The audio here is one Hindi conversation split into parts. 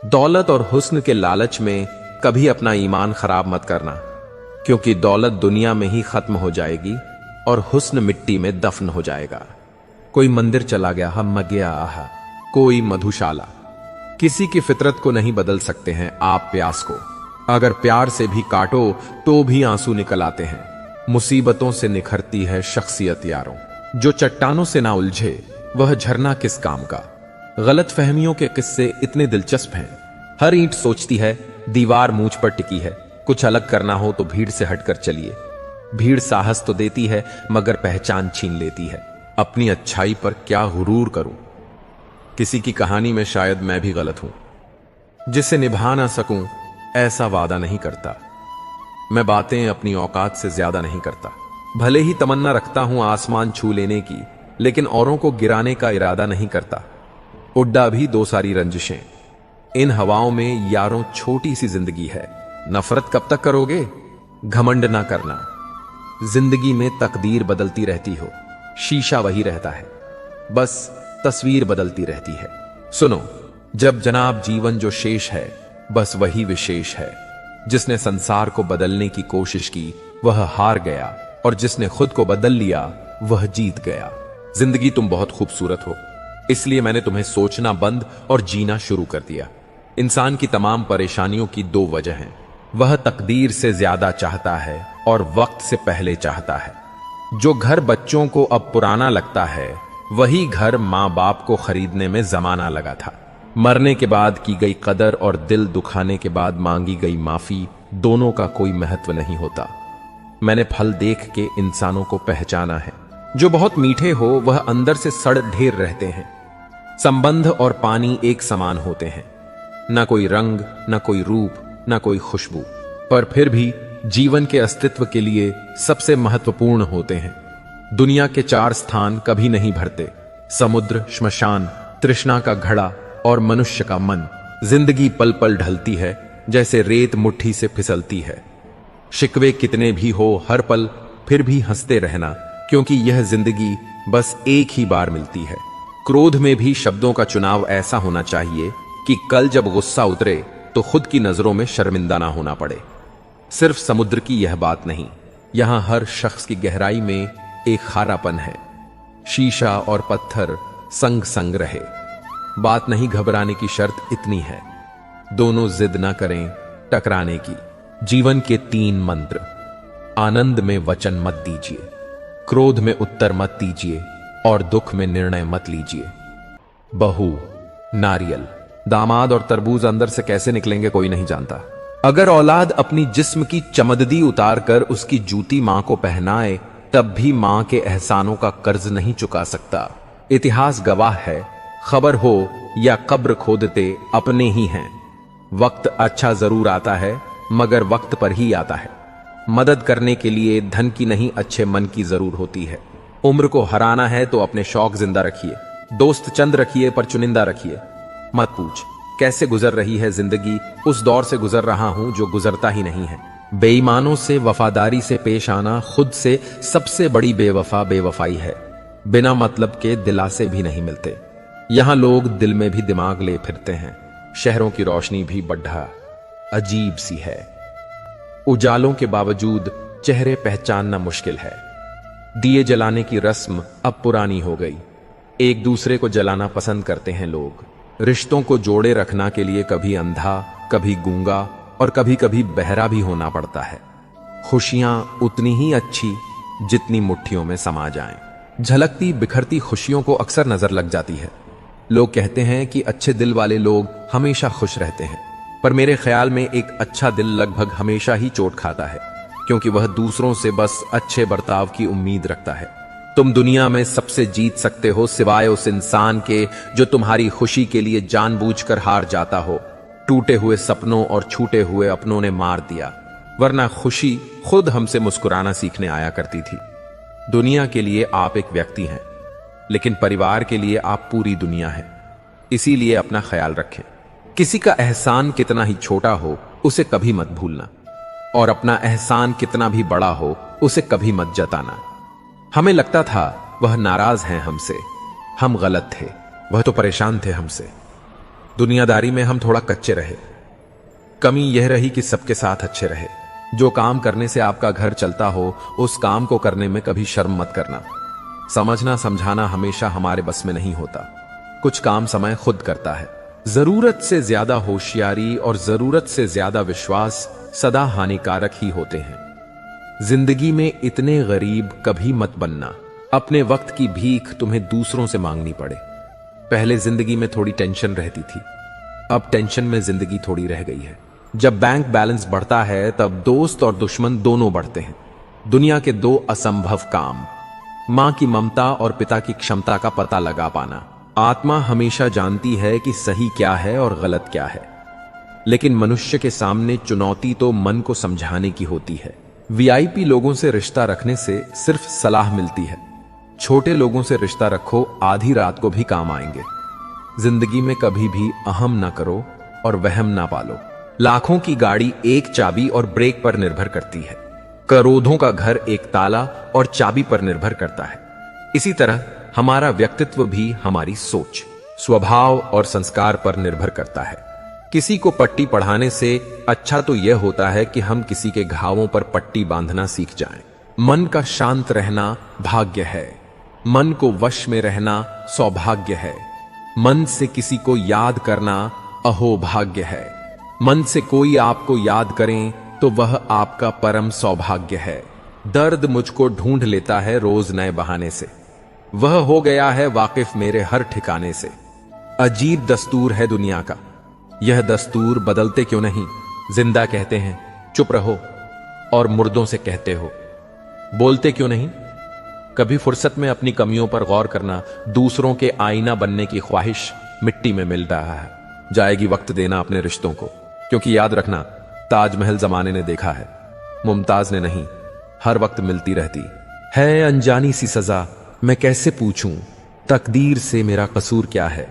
दौलत और हुस्न के लालच में कभी अपना ईमान खराब मत करना, क्योंकि दौलत दुनिया में ही खत्म हो जाएगी और हुस्न मिट्टी में दफन हो जाएगा। कोई मंदिर चला गया, हम गया आहा, कोई मधुशाला। किसी की फितरत को नहीं बदल सकते हैं आप प्यास को। अगर प्यार से भी काटो तो भी आंसू निकल आते हैं। मुसीबतों से निखरती है शख्सियत यारों। जो चट्टानों से ना उलझे वह झरना किस काम का। गलत फहमियों के किस्से इतने दिलचस्प हैं। हर ईंट सोचती है दीवार मूंछ पर टिकी है। कुछ अलग करना हो तो भीड़ से हटकर चलिए। भीड़ साहस तो देती है मगर पहचान छीन लेती है। अपनी अच्छाई पर क्या गुरूर करूं। किसी की कहानी में शायद मैं भी गलत हूं। जिसे निभा ना सकूं ऐसा वादा नहीं करता। मैं बातें अपनी औकात से ज्यादा नहीं करता। भले ही तमन्ना रखता हूं आसमान छू लेने की, लेकिन औरों को गिराने का इरादा नहीं करता। उड्डा भी दो सारी रंजिशें। इन हवाओं में यारों छोटी सी जिंदगी है। नफरत कब तक करोगे? घमंड ना करना। जिंदगी में तकदीर बदलती रहती हो, शीशा वही रहता है, बस तस्वीर बदलती रहती है। सुनो, जब जनाब जीवन जो शेष है बस वही विशेष है। जिसने संसार को बदलने की कोशिश की वह हार गया, और जिसने खुद को बदल लिया वह जीत गया। जिंदगी तुम बहुत खूबसूरत हो, इसलिए मैंने तुम्हें सोचना बंद और जीना शुरू कर दिया। इंसान की तमाम परेशानियों की दो वजह हैं। वह तकदीर से ज्यादा चाहता है और वक्त से पहले चाहता है। जो घर बच्चों को अब पुराना लगता है वही घर मां बाप को खरीदने में जमाना लगा था। मरने के बाद की गई कदर और दिल दुखाने के बाद मांगी गई माफी, दोनों का कोई महत्व नहीं होता। मैंने फल देख के इंसानों को पहचाना है। जो बहुत मीठे हो वह अंदर से सड़ ढेर रहते हैं। संबंध और पानी एक समान होते हैं, ना कोई रंग, ना कोई रूप, ना कोई खुशबू, पर फिर भी जीवन के अस्तित्व के लिए सबसे महत्वपूर्ण होते हैं। दुनिया के 4 स्थान कभी नहीं भरते: समुद्र, श्मशान, तृष्णा का घड़ा और मनुष्य का मन। जिंदगी पल पल ढलती है जैसे रेत मुट्ठी से फिसलती है। शिकवे कितने भी हो हर पल फिर भी हंसते रहना, क्योंकि यह जिंदगी बस एक ही बार मिलती है। क्रोध में भी शब्दों का चुनाव ऐसा होना चाहिए कि कल जब गुस्सा उतरे तो खुद की नजरों में शर्मिंदा ना होना पड़े। सिर्फ समुद्र की यह बात नहीं, यहां हर शख्स की गहराई में एक खारापन है। शीशा और पत्थर संग संग रहे। बात नहीं घबराने की, शर्त इतनी है, दोनों जिद ना करें टकराने की। जीवन के 3 मंत्र: आनंद में वचन मत दीजिए, क्रोध में उत्तर मत दीजिए और दुख में निर्णय मत लीजिए। बहू, नारियल, दामाद और तरबूज अंदर से कैसे निकलेंगे कोई नहीं जानता। अगर औलाद अपनी जिस्म की चमददी उतार कर उसकी जूती मां को पहनाए तब भी मां के एहसानों का कर्ज नहीं चुका सकता। इतिहास गवाह है, खबर हो या कब्र खोदते अपने ही हैं। वक्त अच्छा जरूर आता है मगर वक्त पर ही आता है। मदद करने के लिए धन की नहीं अच्छे मन की जरूर होती है। उम्र को हराना है तो अपने शौक जिंदा रखिए। दोस्त चंद रखिए पर चुनिंदा रखिए। मत पूछ कैसे गुजर रही है जिंदगी, उस दौर से गुजर रहा हूं जो गुजरता ही नहीं है। बेईमानों से वफादारी से पेश आना खुद से सबसे बड़ी बेवफाई है। बिना मतलब के दिलासे भी नहीं मिलते। यहां लोग दिल में भी दिमाग ले फिरते हैं। शहरों की रोशनी भी बढ़ा अजीब सी है। उजालों के बावजूद चेहरे पहचानना मुश्किल है। दिए जलाने की रस्म अब पुरानी हो गई। एक दूसरे को जलाना पसंद करते हैं लोग। रिश्तों को जोड़े रखना के लिए कभी अंधा, कभी गूंगा और कभी कभी बहरा भी होना पड़ता है। खुशियां उतनी ही अच्छी जितनी मुट्ठियों में समा जाएं। झलकती बिखरती खुशियों को अक्सर नजर लग जाती है। लोग कहते हैं कि अच्छे दिल वाले लोग हमेशा खुश रहते हैं, पर मेरे ख्याल में एक अच्छा दिल लगभग हमेशा ही चोट खाता है, क्योंकि वह दूसरों से बस अच्छे बर्ताव की उम्मीद रखता है। तुम दुनिया में सबसे जीत सकते हो सिवाय उस इंसान के जो तुम्हारी खुशी के लिए जानबूझकर हार जाता हो। टूटे हुए सपनों और छूटे हुए अपनों ने मार दिया, वरना खुशी खुद हमसे मुस्कुराना सीखने आया करती थी। दुनिया के लिए आप एक व्यक्ति हैं, लेकिन परिवार के लिए आप पूरी दुनिया हैं। इसीलिए अपना ख्याल रखें। किसी का एहसान कितना ही छोटा हो उसे कभी मत भूलना, और अपना एहसान कितना भी बड़ा हो उसे कभी मत जताना। हमें लगता था वह नाराज हैं हमसे, हम गलत थे, वह तो परेशान थे हमसे। दुनियादारी में हम थोड़ा कच्चे रहे। कमी यह रही कि सबके साथ अच्छे रहे। जो काम करने से आपका घर चलता हो, उस काम को करने में कभी शर्म मत करना। समझना समझाना हमेशा हमारे बस में नहीं होता। कुछ काम समय खुद करता है। जरूरत से ज्यादा होशियारी और जरूरत से ज्यादा विश्वास सदा हानिकारक ही होते हैं। जिंदगी में इतने गरीब कभी मत बनना, अपने वक्त की भीख तुम्हें दूसरों से मांगनी पड़े। पहले जिंदगी में थोड़ी टेंशन रहती थी, अब टेंशन में जिंदगी थोड़ी रह गई है। जब बैंक बैलेंस बढ़ता है तब दोस्त और दुश्मन दोनों बढ़ते हैं। दुनिया के दो असंभव काम, मां की ममता और पिता की क्षमता का पता लगा पाना। आत्मा हमेशा जानती है कि सही क्या है और गलत क्या है, लेकिन मनुष्य के सामने चुनौती तो मन को समझाने की होती है। वीआईपी लोगों से रिश्ता रखने से सिर्फ सलाह मिलती है। छोटे लोगों से रिश्ता रखो, आधी रात को भी काम आएंगे। जिंदगी में कभी भी अहम ना करो और वहम ना पालो। लाखों की गाड़ी एक चाबी और ब्रेक पर निर्भर करती है। करोड़ों का घर एक ताला और चाबी पर निर्भर करता है। इसी तरह हमारा व्यक्तित्व भी हमारी सोच, स्वभाव और संस्कार पर निर्भर करता है। किसी को पट्टी पढ़ाने से अच्छा तो यह होता है कि हम किसी के घावों पर पट्टी बांधना सीख जाएं। मन का शांत रहना भाग्य है। मन को वश में रहना सौभाग्य है। मन से किसी को याद करना अहोभाग्य है। मन से कोई आपको याद करें तो वह आपका परम सौभाग्य है। दर्द मुझको ढूंढ लेता है रोज नए बहाने से, वह हो गया है वाकिफ मेरे हर ठिकाने से। अजीब दस्तूर है दुनिया का, यह दस्तूर बदलते क्यों नहीं। जिंदा कहते हैं चुप रहो और मुर्दों से कहते हो बोलते क्यों नहीं। कभी फुर्सत में अपनी कमियों पर गौर करना। दूसरों के आईना बनने की ख्वाहिश मिट्टी में मिल रहा है। जाएगी वक्त देना अपने रिश्तों को, क्योंकि याद रखना ताजमहल जमाने ने देखा है, मुमताज ने नहीं। हर वक्त मिलती रहती है अनजानी सी सजा। मैं कैसे पूछूं तकदीर से मेरा कसूर क्या है।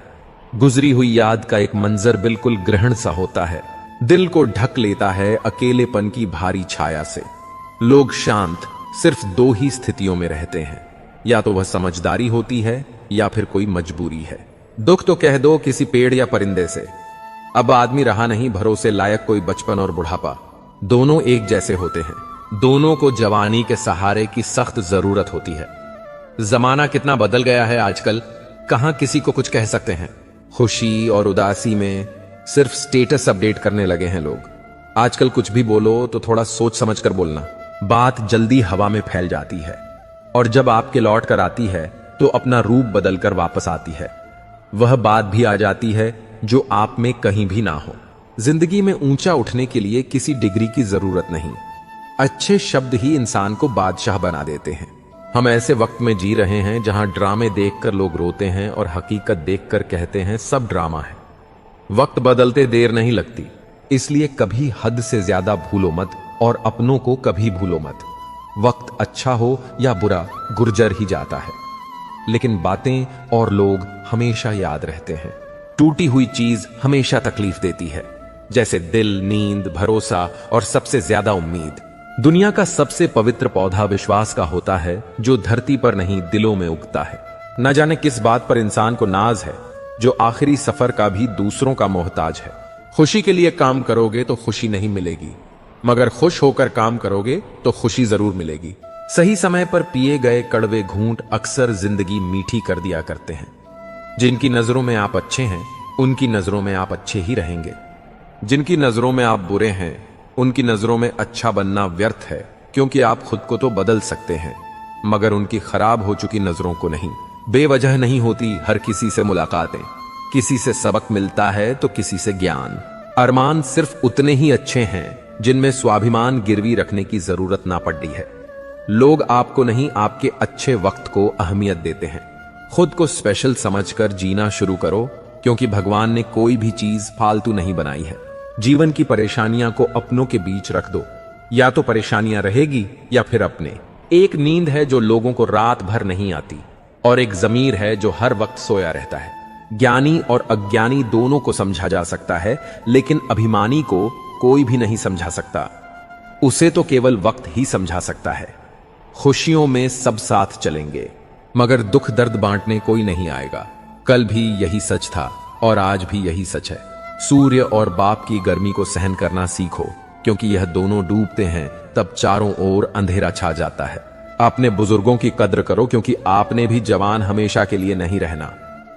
गुजरी हुई याद का एक मंजर बिल्कुल ग्रहण सा होता है। दिल को ढक लेता है अकेलेपन की भारी छाया से। लोग शांत सिर्फ दो ही स्थितियों में रहते हैं, या तो वह समझदारी होती है या फिर कोई मजबूरी है। दुख तो कह दो किसी पेड़ या परिंदे से। अब आदमी रहा नहीं भरोसे लायक कोई बचपन और बुढ़ापा। दोनों एक जैसे होते हैं। दोनों को जवानी के सहारे की सख्त जरूरत होती है। जमाना कितना बदल गया है आजकल, कहां किसी को कुछ कह सकते हैं। खुशी और उदासी में सिर्फ स्टेटस अपडेट करने लगे हैं लोग। आजकल कुछ भी बोलो तो थोड़ा सोच समझ कर बोलना। बात जल्दी हवा में फैल जाती है, और जब आपके लौट कर आती है तो अपना रूप बदलकर वापस आती है। वह बात भी आ जाती है जो आप में कहीं भी ना हो। जिंदगी में ऊंचा उठने के लिए किसी डिग्री की जरूरत नहीं। अच्छे शब्द ही इंसान को बादशाह बना देते हैं। हम ऐसे वक्त में जी रहे हैं जहां ड्रामे देखकर लोग रोते हैं और हकीकत देखकर कहते हैं सब ड्रामा है। वक्त बदलते देर नहीं लगती, इसलिए कभी हद से ज्यादा भूलो मत और अपनों को कभी भूलो मत। वक्त अच्छा हो या बुरा गुर्जर ही जाता है, लेकिन बातें और लोग हमेशा याद रहते हैं। टूटी हुई चीज हमेशा तकलीफ देती है, जैसे दिल, नींद, भरोसा और सबसे ज्यादा उम्मीद। दुनिया का सबसे पवित्र पौधा विश्वास का होता है, जो धरती पर नहीं दिलों में उगता है। न जाने किस बात पर इंसान को नाज है, जो आखिरी सफर का भी दूसरों का मोहताज है। खुशी के लिए काम करोगे तो खुशी नहीं मिलेगी, मगर खुश होकर काम करोगे तो खुशी जरूर मिलेगी। सही समय पर पिए गए कड़वे घूंट अक्सर जिंदगी मीठी कर दिया करते हैं। जिनकी नजरों में आप अच्छे हैं, उनकी नजरों में आप अच्छे ही रहेंगे। जिनकी नजरों में आप बुरे हैं, उनकी नजरों में अच्छा बनना व्यर्थ है, क्योंकि आप खुद को तो बदल सकते हैं, मगर उनकी खराब हो चुकी नजरों को नहीं। बेवजह नहीं होती हर किसी से मुलाकातें। किसी से सबक मिलता है तो किसी से ज्ञान। अरमान सिर्फ उतने ही अच्छे हैं जिनमें स्वाभिमान गिरवी रखने की जरूरत ना पड़ी है। लोग आपको नहीं, आपके अच्छे वक्त को अहमियत देते हैं। खुद को स्पेशल समझकर जीना शुरू करो, क्योंकि भगवान ने कोई भी चीज फालतू नहीं बनाई है। जीवन की परेशानियां को अपनों के बीच रख दो, या तो परेशानियां रहेगी या फिर अपने। एक नींद है जो लोगों को रात भर नहीं आती, और एक जमीर है जो हर वक्त सोया रहता है। ज्ञानी और अज्ञानी दोनों को समझा जा सकता है, लेकिन अभिमानी को कोई भी नहीं समझा सकता। उसे तो केवल वक्त ही समझा सकता है। खुशियों में सब साथ चलेंगे, मगर दुख दर्द बांटने कोई नहीं आएगा। कल भी यही सच था, और आज भी यही सच है। सूर्य और बाप की गर्मी को सहन करना सीखो, क्योंकि यह दोनों डूबते हैं तब चारों ओर अंधेरा छा जाता है। अपने बुजुर्गों की कद्र करो, क्योंकि आपने भी जवान हमेशा के लिए नहीं रहना।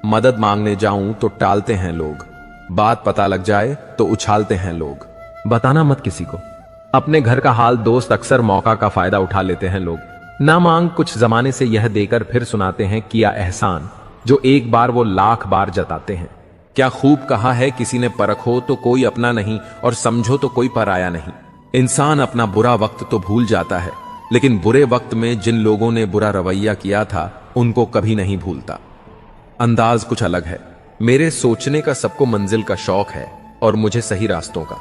मदद मांगने जाऊं तो टालते हैं लोग, बात पता लग जाए तो उछालते हैं लोग। बताना मत किसी को अपने घर का हाल दोस्त, अक्सर मौका का फायदा उठा लेते हैं लोग। ना मांग कुछ जमाने से यह देकर फिर सुनाते हैं किया एहसान, जो एक बार वो लाख बार जताते हैं। क्या खूब कहा है किसी ने, परखो तो कोई अपना नहीं और समझो तो कोई पराया नहीं। इंसान अपना बुरा वक्त तो भूल जाता है, लेकिन बुरे वक्त में जिन लोगों ने बुरा रवैया किया था उनको कभी नहीं भूलता। अंदाज कुछ अलग है। मेरे सोचने का सबको मंजिल का शौक है और मुझे सही रास्तों का।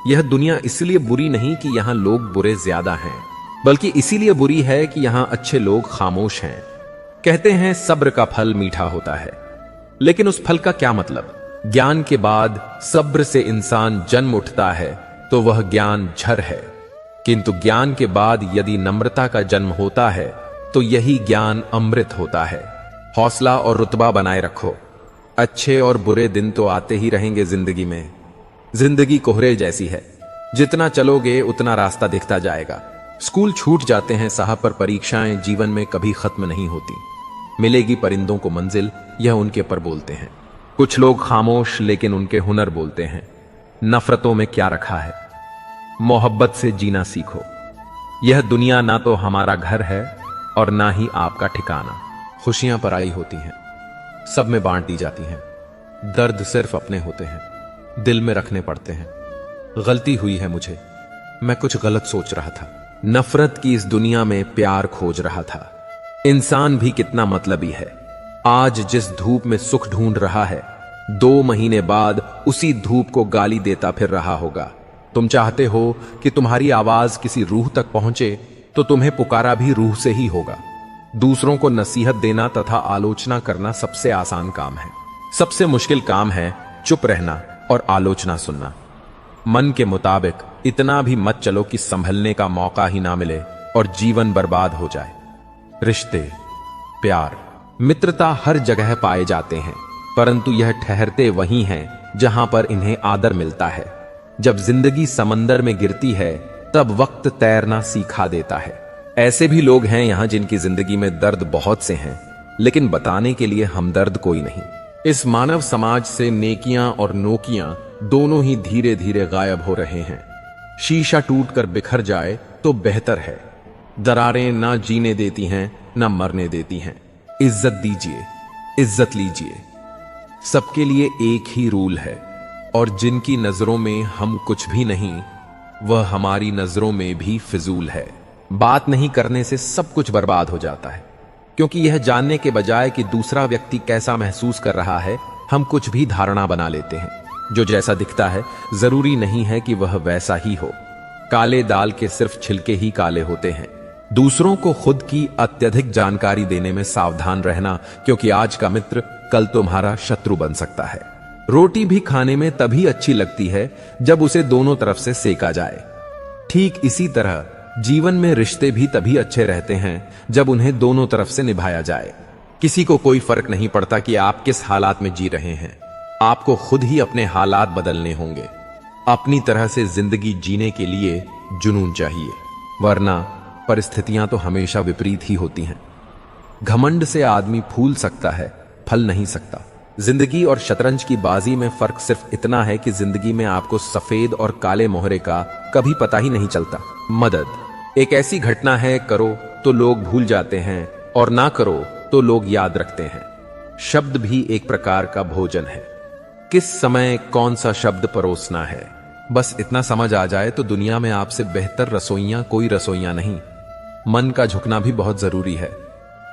यह दुनिया इसलिए बुरी नहीं कि यहां लोग बुरे ज्यादा हैं, बल्कि इसीलिए बुरी है कि यहां अच्छे लोग खामोश हैं। कहते हैं सब्र का फल मीठा होता है, लेकिन उस फल का क्या मतलब? ज्ञान के बाद सब्र से इंसान जन्म उठता है तो वह ज्ञान झर है, किंतु ज्ञान के बाद यदि नम्रता का जन्म होता है तो यही ज्ञान अमृत होता है। हौसला और रुतबा बनाए रखो। अच्छे और बुरे दिन तो आते ही रहेंगे जिंदगी में। जिंदगी कोहरे जैसी है, जितना चलोगे उतना रास्ता दिखता जाएगा। स्कूल छूट जाते हैं साहब, पर परीक्षाएं जीवन में कभी खत्म नहीं होती। मिलेगी परिंदों को मंजिल, यह उनके पर बोलते हैं। कुछ लोग खामोश लेकिन उनके हुनर बोलते हैं। नफरतों में क्या रखा है, मोहब्बत से जीना सीखो। यह दुनिया ना तो हमारा घर है और ना ही आपका ठिकाना। खुशियां पराई होती हैं, सब में बांट दी जाती हैं। दर्द सिर्फ अपने होते हैं, दिल में रखने पड़ते हैं। गलती हुई है मुझे, मैं कुछ गलत सोच रहा था। नफरत की इस दुनिया में प्यार खोज रहा था। इंसान भी कितना मतलबी है। आज जिस धूप में सुख ढूंढ रहा है, 2 महीने बाद उसी धूप को गाली देता फिर रहा होगा। तुम चाहते हो कि तुम्हारी आवाज किसी रूह तक पहुंचे, तो तुम्हें पुकारा भी रूह से ही होगा। दूसरों को नसीहत देना तथा आलोचना करना सबसे आसान काम है। सबसे मुश्किल काम है चुप रहना और आलोचना सुनना। मन के मुताबिक इतना भी मत चलो कि संभलने का मौका ही ना मिले और जीवन बर्बाद हो जाए। रिश्ते, प्यार, मित्रता हर जगह पाए जाते हैं, परंतु यह ठहरते वहीं हैं जहां पर इन्हें आदर मिलता है। जब जिंदगी समंदर में गिरती है तब वक्त तैरना सिखा देता है। ऐसे भी लोग हैं यहां जिनकी जिंदगी में दर्द बहुत से हैं, लेकिन बताने के लिए हमदर्द कोई नहीं। इस मानव समाज से नेकियां और नोकियां दोनों ही धीरे धीरे गायब हो रहे हैं। शीशा टूटकर बिखर जाए तो बेहतर है। दरारें ना जीने देती हैं ना मरने देती हैं। इज्जत दीजिए, इज्जत लीजिए। सबके लिए एक ही रूल है, और जिनकी नजरों में हम कुछ भी नहीं, वह हमारी नजरों में भी फिजूल है। बात नहीं करने से सब कुछ बर्बाद हो जाता है, क्योंकि यह जानने के बजाय कि दूसरा व्यक्ति कैसा महसूस कर रहा है, हम कुछ भी धारणा बना लेते हैं। जो जैसा दिखता है जरूरी नहीं है कि वह वैसा ही हो। काले दाल के सिर्फ छिलके ही काले होते हैं। दूसरों को खुद की अत्यधिक जानकारी देने में सावधान रहना, क्योंकि आज का मित्र कल तुम्हारा शत्रु बन सकता है। रोटी भी खाने में तभी अच्छी लगती है जब उसे दोनों तरफ से सेका जाए। ठीक इसी तरह जीवन में रिश्ते भी तभी अच्छे रहते हैं जब उन्हें दोनों तरफ से निभाया जाए। किसी को कोई फर्क नहीं पड़ता कि आप किस हालात में जी रहे हैं, आपको खुद ही अपने हालात बदलने होंगे। अपनी तरह से जिंदगी जीने के लिए जुनून चाहिए, वरना परिस्थितियां तो हमेशा विपरीत ही होती हैं। घमंड से आदमी फूल सकता है, फल नहीं सकता। जिंदगी और शतरंज की बाजी में फर्क सिर्फ इतना है कि जिंदगी में आपको सफेद और काले मोहरे का कभी पता ही नहीं चलता। मदद एक ऐसी घटना है, करो तो लोग भूल जाते हैं और ना करो तो लोग याद रखते हैं। शब्द भी एक प्रकार का भोजन है। किस समय कौन सा शब्द परोसना है, बस इतना समझ आ जाए तो दुनिया में आपसे बेहतर रसोइयां कोई रसोइयां नहीं। मन का झुकना भी बहुत जरूरी है।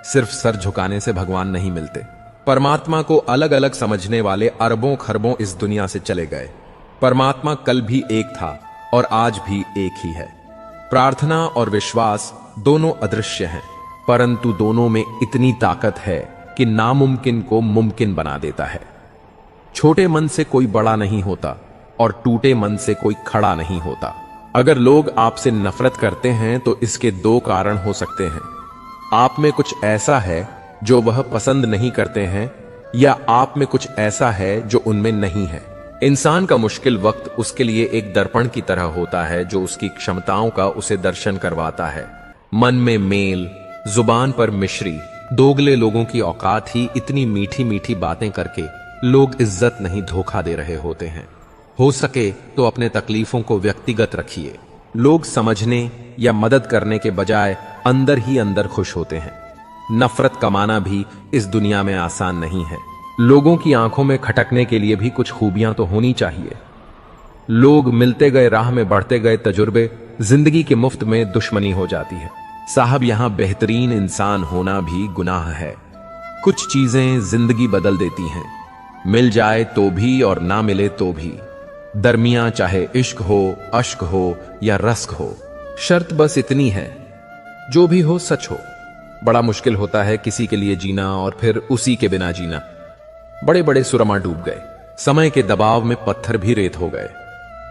सिर्फ सर झुकाने से भगवान नहीं मिलते। परमात्मा को अलग अलग समझने वाले अरबों खरबों इस दुनिया से चले गए। परमात्मा कल भी एक था और आज भी एक ही है। प्रार्थना और विश्वास दोनों अदृश्य हैं, परंतु दोनों में इतनी ताकत है कि नामुमकिन को मुमकिन बना देता है। छोटे मन से कोई बड़ा नहीं होता और टूटे मन से कोई खड़ा नहीं होता। अगर लोग आपसे नफरत करते हैं तो इसके 2 कारण हो सकते हैं। आप में कुछ ऐसा है जो वह पसंद नहीं करते हैं, या आप में कुछ ऐसा है जो उनमें नहीं है। इंसान का मुश्किल वक्त उसके लिए एक दर्पण की तरह होता है जो उसकी क्षमताओं का उसे दर्शन करवाता है। मन में मेल, जुबान पर मिश्री, दोगले लोगों की औकात ही इतनी मीठी मीठी बातें करके लोग इज्जत नहीं धोखा दे रहे होते हैं। हो सके तो अपने तकलीफों को व्यक्तिगत रखिए। लोग समझने या मदद करने के बजाय अंदर ही अंदर खुश होते हैं। नफरत कमाना भी इस दुनिया में आसान नहीं है। लोगों की आंखों में खटकने के लिए भी कुछ खूबियां तो होनी चाहिए। लोग मिलते गए, राह में बढ़ते गए तजुर्बे, जिंदगी के मुफ्त में दुश्मनी हो जाती है। साहब, यहां बेहतरीन इंसान होना भी गुनाह है। कुछ चीजें जिंदगी बदल देती हैं, मिल जाए तो भी और ना मिले तो भी। दरमियां चाहे इश्क हो, अश्क हो या रस्क हो, शर्त बस इतनी है, जो भी हो सच हो। बड़ा मुश्किल होता है किसी के लिए जीना और फिर उसी के बिना जीना। बड़े बड़े सुरमा डूब गए, समय के दबाव में पत्थर भी रेत हो गए।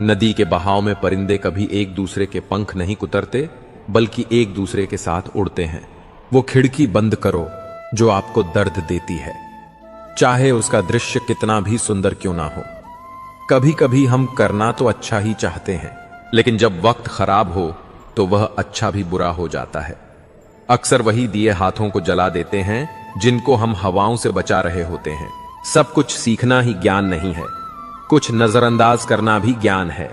नदी के बहाव में परिंदे कभी एक दूसरे के पंख नहीं कुतरते, बल्कि एक दूसरे के साथ उड़ते हैं। वो खिड़की बंद करो जो आपको दर्द देती है, चाहे उसका दृश्य कितना भी सुंदर क्यों ना हो। कभी कभी हम करना तो अच्छा ही चाहते हैं, लेकिन जब वक्त खराब हो तो वह अच्छा भी बुरा हो जाता है। अक्सर वही दिए हाथों को जला देते हैं जिनको हम हवाओं से बचा रहे होते हैं। सब कुछ सीखना ही ज्ञान नहीं है, कुछ नजरअंदाज करना भी ज्ञान है।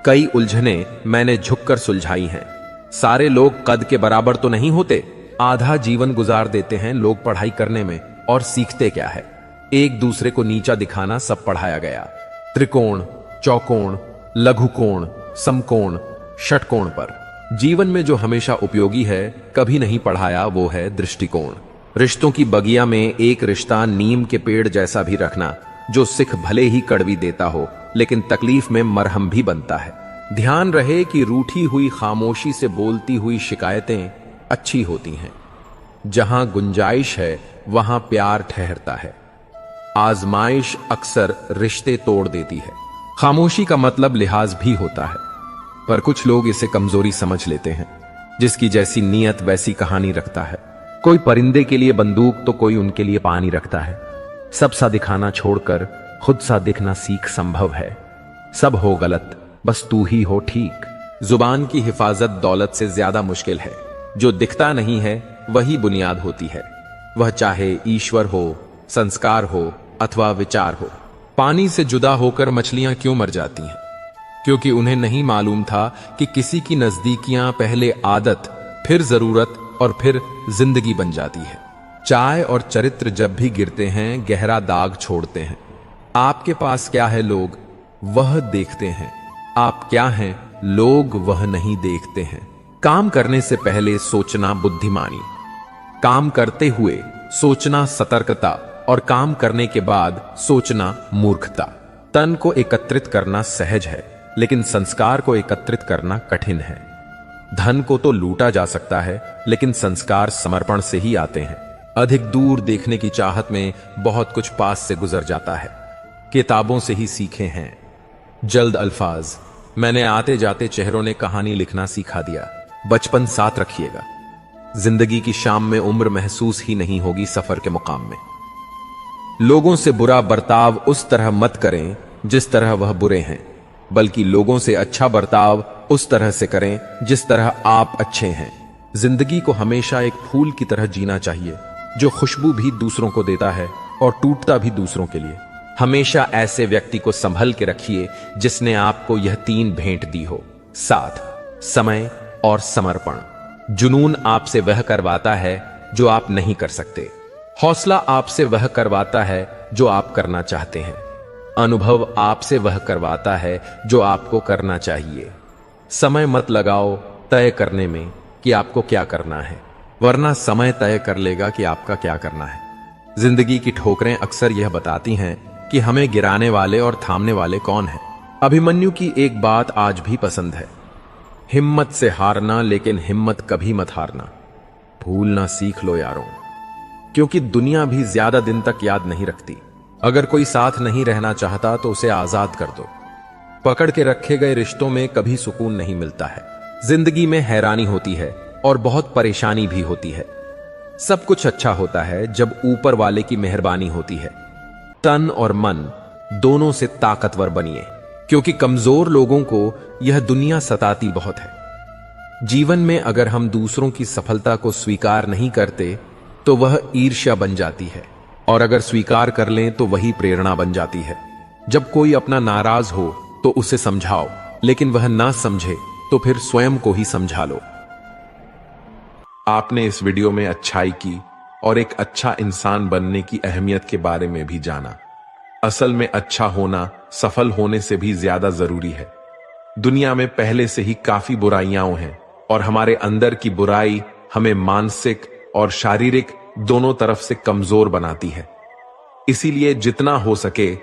कई उलझने मैंने झुककर सुलझाई हैं। सारे लोग कद के बराबर तो नहीं होते। आधा जीवन गुजार देते हैं लोग पढ़ाई करने में, और सीखते क्या है? एक दूसरे को नीचा दिखाना सब पढ़ाया गया। त्रिकोण, चौकोण, लघुकोण, समकोण, षटकोण पर। जीवन में जो हमेशा उपयोगी है, कभी नहीं पढ़ाया, वो है दृष्टिकोण। रिश्तों की बगिया में एक रिश्ता नीम के पेड़ जैसा भी रखना, जो सिख भले ही कड़वी देता हो लेकिन तकलीफ में मरहम भी बनता है। ध्यान रहे कि रूठी हुई खामोशी से बोलती हुई शिकायतें अच्छी होती हैं। जहां गुंजाइश है वहां प्यार ठहरता है। आजमाइश अक्सर रिश्ते तोड़ देती है। खामोशी का मतलब लिहाज भी होता है, पर कुछ लोग इसे कमजोरी समझ लेते हैं। जिसकी जैसी नीयत वैसी कहानी रखता है। कोई परिंदे के लिए बंदूक तो कोई उनके लिए पानी रखता है। सब सा दिखाना छोड़कर खुद सा दिखना सीख संभव है। सब हो गलत, बस तू ही हो ठीक। जुबान की हिफाजत दौलत से ज्यादा मुश्किल है। जो दिखता नहीं है वही बुनियाद होती है। वह चाहे ईश्वर हो, संस्कार हो अथवा विचार हो। पानी से जुदा होकर मछलियां क्यों मर जाती हैं? क्योंकि उन्हें नहीं मालूम था कि किसी की नजदीकियां पहले आदत, फिर जरूरत और फिर जिंदगी बन जाती है। चाय और चरित्र जब भी गिरते हैं गहरा दाग छोड़ते हैं। आपके पास क्या है लोग वह देखते हैं, आप क्या हैं लोग वह नहीं देखते हैं। काम करने से पहले सोचना बुद्धिमानी, काम करते हुए सोचना सतर्कता और काम करने के बाद सोचना मूर्खता। तन को एकत्रित करना सहज है, लेकिन संस्कार को एकत्रित करना कठिन है। धन को तो लूटा जा सकता है, लेकिन संस्कार समर्पण से ही आते हैं। अधिक दूर देखने की चाहत में बहुत कुछ पास से गुजर जाता है। किताबों से ही सीखे हैं। जल्द अल्फाज, मैंने आते जाते चेहरों ने कहानी लिखना सिखा दिया। बचपन साथ रखिएगा। जिंदगी की शाम में उम्र महसूस ही नहीं होगी सफर के मुकाम में। लोगों से बुरा बर्ताव उस तरह मत करें जिस तरह वह बुरे हैं, बल्कि लोगों से अच्छा बर्ताव उस तरह से करें जिस तरह आप अच्छे हैं। जिंदगी को हमेशा एक फूल की तरह जीना चाहिए, जो खुशबू भी दूसरों को देता है और टूटता भी दूसरों के लिए। हमेशा ऐसे व्यक्ति को संभल के रखिए जिसने आपको यह तीन भेंट दी हो: साथ, समय और समर्पण। जुनून आपसे वह करवाता है जो आप नहीं कर सकते। हौसला आपसे वह करवाता है जो आप करना चाहते हैं। अनुभव आपसे वह करवाता है जो आपको करना चाहिए। समय मत लगाओ तय करने में कि आपको क्या करना है, वरना समय तय कर लेगा कि आपका क्या करना है। जिंदगी की ठोकरें अक्सर यह बताती हैं कि हमें गिराने वाले और थामने वाले कौन हैं। अभिमन्यु की एक बात आज भी पसंद है: हिम्मत से हारना, लेकिन हिम्मत कभी मत हारना। भूलना सीख लो यारों, क्योंकि दुनिया भी ज्यादा दिन तक याद नहीं रखती। अगर कोई साथ नहीं रहना चाहता तो उसे आजाद कर दो। पकड़ के रखे गए रिश्तों में कभी सुकून नहीं मिलता है। जिंदगी में हैरानी होती है और बहुत परेशानी भी होती है। सब कुछ अच्छा होता है जब ऊपर वाले की मेहरबानी होती है। तन और मन दोनों से ताकतवर बनिए, क्योंकि कमजोर लोगों को यह दुनिया सताती बहुत है। जीवन में अगर हम दूसरों की सफलता को स्वीकार नहीं करते तो वह ईर्ष्या बन जाती है, और अगर स्वीकार कर लें तो वही प्रेरणा बन जाती है। जब कोई अपना नाराज हो तो उसे समझाओ, लेकिन वह ना समझे तो फिर स्वयं को ही समझा लो। आपने इस वीडियो में अच्छाई की और एक अच्छा इंसान बनने की अहमियत के बारे में भी जाना। असल में अच्छा होना सफल होने से भी ज्यादा जरूरी है। दुनिया में पहले से ही काफी बुराइयां हैं, और हमारे अंदर की बुराई हमें मानसिक और शारीरिक दोनों तरफ से कमजोर बनाती है। इसीलिए जितना हो सके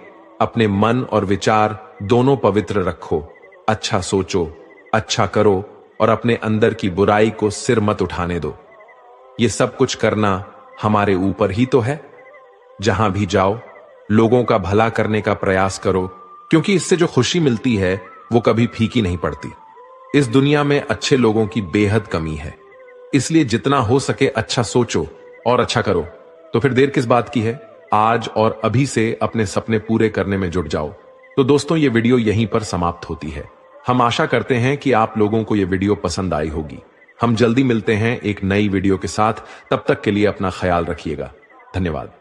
अपने मन और विचार दोनों पवित्र रखो। अच्छा सोचो, अच्छा करो, और अपने अंदर की बुराई को सिर मत उठाने दो। ये सब कुछ करना हमारे ऊपर ही तो है। जहां भी जाओ लोगों का भला करने का प्रयास करो, क्योंकि इससे जो खुशी मिलती है वो कभी फीकी नहीं पड़ती। इस दुनिया में अच्छे लोगों की बेहद कमी है, इसलिए जितना हो सके अच्छा सोचो और अच्छा करो। तो फिर देर किस बात की है, आज और अभी से अपने सपने पूरे करने में जुट जाओ। तो दोस्तों, ये वीडियो यहीं पर समाप्त होती है। हम आशा करते हैं कि आप लोगों को ये वीडियो पसंद आई होगी। हम जल्दी मिलते हैं एक नई वीडियो के साथ। तब तक के लिए अपना ख्याल रखिएगा। धन्यवाद।